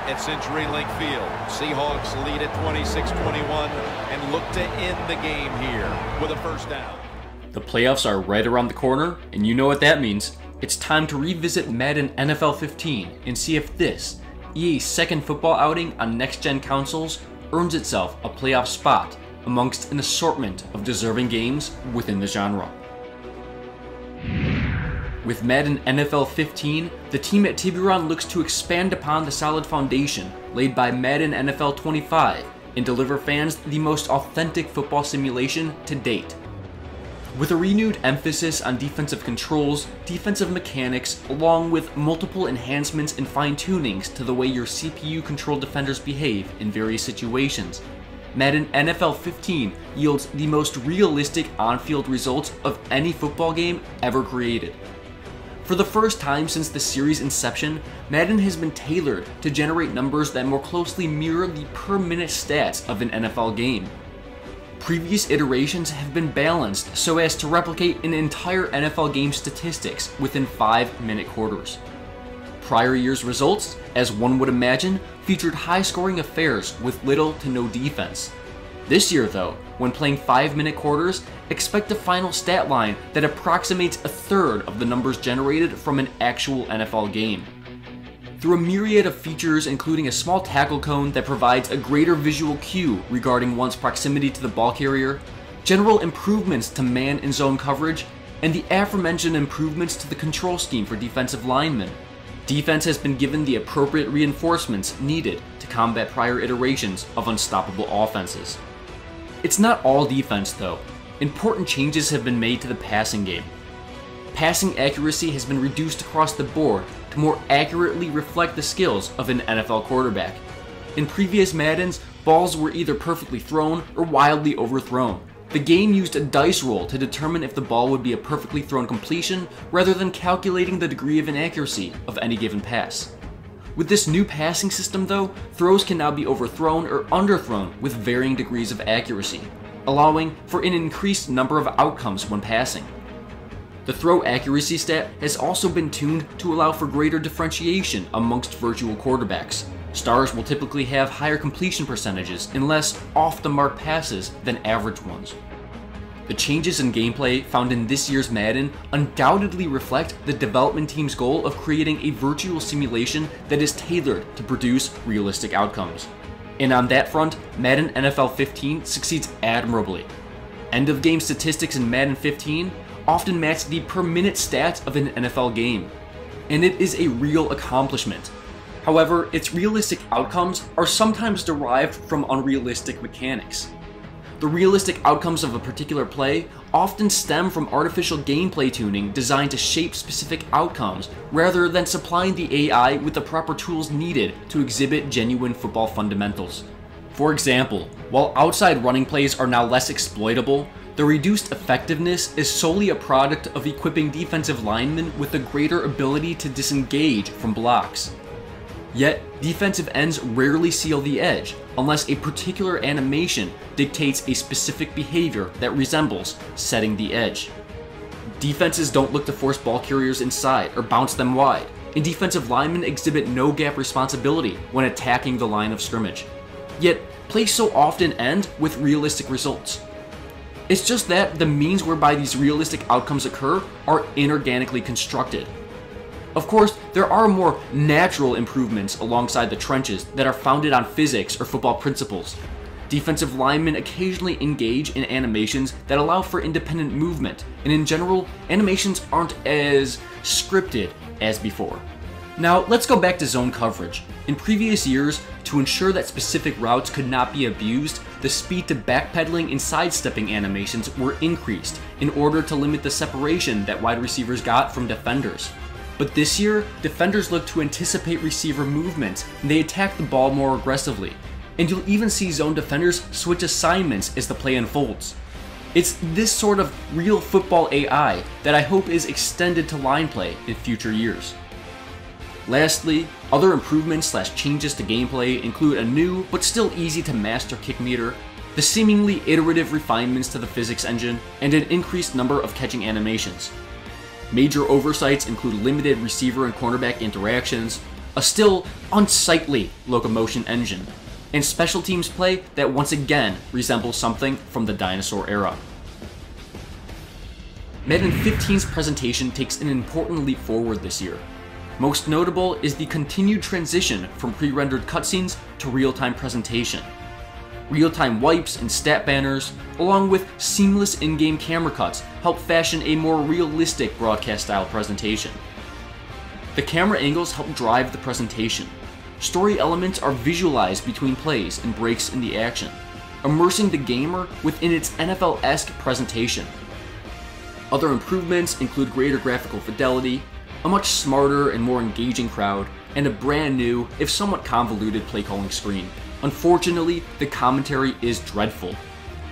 at CenturyLink Field. Seahawks lead at 26-21 and look to end the game here with a first down. The playoffs are right around the corner, and you know what that means. It's time to revisit Madden NFL 15 and see if this, EA's second football outing on next-gen consoles, earns itself a playoff spot amongst an assortment of deserving games within the genre. With Madden NFL 15, the team at Tiburon looks to expand upon the solid foundation laid by Madden NFL 25 and deliver fans the most authentic football simulation to date. With a renewed emphasis on defensive controls, defensive mechanics, along with multiple enhancements and fine-tunings to the way your CPU-controlled defenders behave in various situations, Madden NFL 15 yields the most realistic on-field results of any football game ever created. For the first time since the series' inception, Madden has been tailored to generate numbers that more closely mirror the per-minute stats of an NFL game. Previous iterations have been balanced so as to replicate an entire NFL game statistics within 5-minute quarters. Prior year's results, as one would imagine, featured high-scoring affairs with little to no defense. This year, though, when playing 5-minute quarters, expect a final stat line that approximates a third of the numbers generated from an actual NFL game. Through a myriad of features including a small tackle cone that provides a greater visual cue regarding one's proximity to the ball carrier, general improvements to man and zone coverage, and the aforementioned improvements to the control scheme for defensive linemen, defense has been given the appropriate reinforcements needed to combat prior iterations of unstoppable offenses. It's not all defense though. Important changes have been made to the passing game. Passing accuracy has been reduced across the board to more accurately reflect the skills of an NFL quarterback. In previous Maddens, balls were either perfectly thrown or wildly overthrown. The game used a dice roll to determine if the ball would be a perfectly thrown completion rather than calculating the degree of inaccuracy of any given pass. With this new passing system though, throws can now be overthrown or underthrown with varying degrees of accuracy, allowing for an increased number of outcomes when passing. The throw accuracy stat has also been tuned to allow for greater differentiation amongst virtual quarterbacks. Stars will typically have higher completion percentages and less off-the-mark passes than average ones. The changes in gameplay found in this year's Madden undoubtedly reflect the development team's goal of creating a virtual simulation that is tailored to produce realistic outcomes. And on that front, Madden NFL 15 succeeds admirably. End-of-game statistics in Madden 15 often match the per-minute stats of an NFL game, and it is a real accomplishment. However, its realistic outcomes are sometimes derived from unrealistic mechanics. The realistic outcomes of a particular play often stem from artificial gameplay tuning designed to shape specific outcomes rather than supplying the AI with the proper tools needed to exhibit genuine football fundamentals. For example, while outside running plays are now less exploitable, the reduced effectiveness is solely a product of equipping defensive linemen with a greater ability to disengage from blocks. Yet, defensive ends rarely seal the edge unless a particular animation dictates a specific behavior that resembles setting the edge. Defenses don't look to force ball carriers inside or bounce them wide, and defensive linemen exhibit no gap responsibility when attacking the line of scrimmage. Yet, plays so often end with realistic results. It's just that the means whereby these realistic outcomes occur are inorganically constructed. Of course, there are more natural improvements alongside the trenches that are founded on physics or football principles. Defensive linemen occasionally engage in animations that allow for independent movement, and in general, animations aren't as scripted as before. Now, let's go back to zone coverage. In previous years, to ensure that specific routes could not be abused, the speed to backpedaling and sidestepping animations were increased in order to limit the separation that wide receivers got from defenders. But this year, defenders look to anticipate receiver movements and they attack the ball more aggressively. And you'll even see zone defenders switch assignments as the play unfolds. It's this sort of real football AI that I hope is extended to line play in future years. Lastly, other improvements / changes to gameplay include a new but still easy to master kick meter, the seemingly iterative refinements to the physics engine, and an increased number of catching animations. Major oversights include limited receiver and cornerback interactions, a still unsightly locomotion engine, and special teams play that once again resembles something from the dinosaur era. Madden 15's presentation takes an important leap forward this year. Most notable is the continued transition from pre-rendered cutscenes to real-time presentation. Real-time wipes and stat banners, along with seamless in-game camera cuts, help fashion a more realistic broadcast-style presentation. The camera angles help drive the presentation. Story elements are visualized between plays and breaks in the action, immersing the gamer within its NFL-esque presentation. Other improvements include greater graphical fidelity, a much smarter and more engaging crowd, and a brand new, if somewhat convoluted, play-calling screen. Unfortunately, the commentary is dreadful.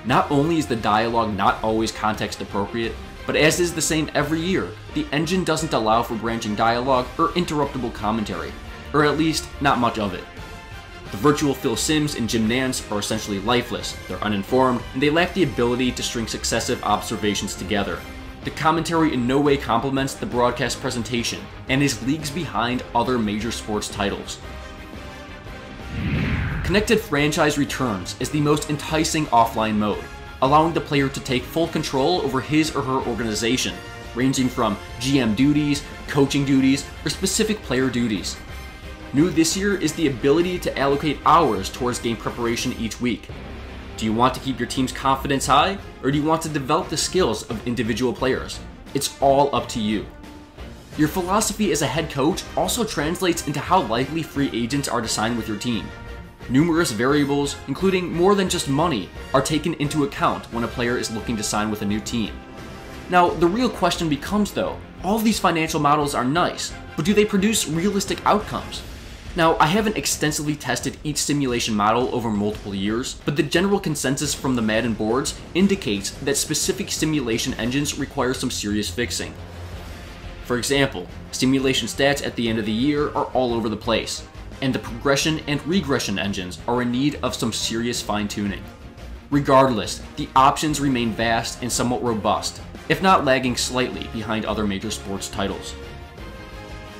Not only is the dialogue not always context appropriate, but as is the same every year, the engine doesn't allow for branching dialogue or interruptible commentary, or at least not much of it. The virtual Phil Simms and Jim Nantz are essentially lifeless, they're uninformed, and they lack the ability to string successive observations together. The commentary in no way complements the broadcast presentation, and is leagues behind other major sports titles. Connected Franchise returns as the most enticing offline mode, allowing the player to take full control over his or her organization, ranging from GM duties, coaching duties, or specific player duties. New this year is the ability to allocate hours towards game preparation each week. Do you want to keep your team's confidence high, or do you want to develop the skills of individual players? It's all up to you. Your philosophy as a head coach also translates into how likely free agents are to sign with your team. Numerous variables, including more than just money, are taken into account when a player is looking to sign with a new team. Now, the real question becomes though, all of these financial models are nice, but do they produce realistic outcomes? Now, I haven't extensively tested each simulation model over multiple years, but the general consensus from the Madden boards indicates that specific simulation engines require some serious fixing. For example, simulation stats at the end of the year are all over the place, and the progression and regression engines are in need of some serious fine-tuning. Regardless, the options remain vast and somewhat robust, if not lagging slightly behind other major sports titles.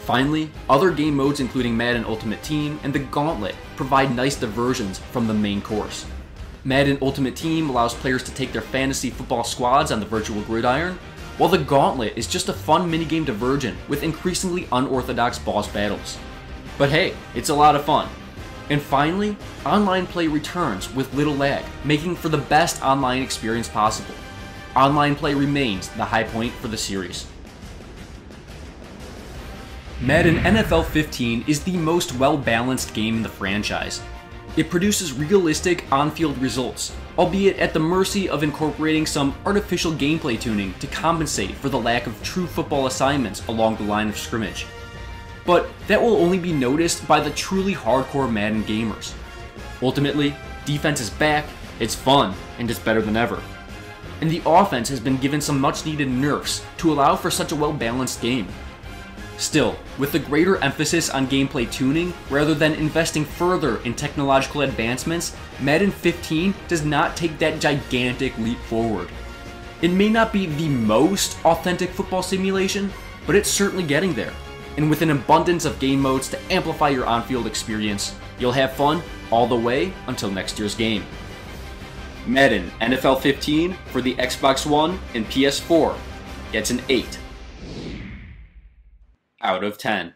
Finally, other game modes including Madden Ultimate Team and the Gauntlet provide nice diversions from the main course. Madden Ultimate Team allows players to take their fantasy football squads on the virtual gridiron, while the Gauntlet is just a fun minigame diversion with increasingly unorthodox boss battles. But hey, it's a lot of fun. And finally, online play returns with little lag, making for the best online experience possible. Online play remains the high point for the series. Madden NFL 15 is the most well-balanced game in the franchise. It produces realistic on-field results, albeit at the mercy of incorporating some artificial gameplay tuning to compensate for the lack of true football assignments along the line of scrimmage. But that will only be noticed by the truly hardcore Madden gamers. Ultimately, defense is back, it's fun, and it's better than ever. And the offense has been given some much-needed nerfs to allow for such a well-balanced game. Still, with the greater emphasis on gameplay tuning rather than investing further in technological advancements, Madden 15 does not take that gigantic leap forward. It may not be the most authentic football simulation, but it's certainly getting there. And with an abundance of game modes to amplify your on-field experience, you'll have fun all the way until next year's game. Madden NFL 15 for the Xbox One and PS4 gets an 8 out of 10.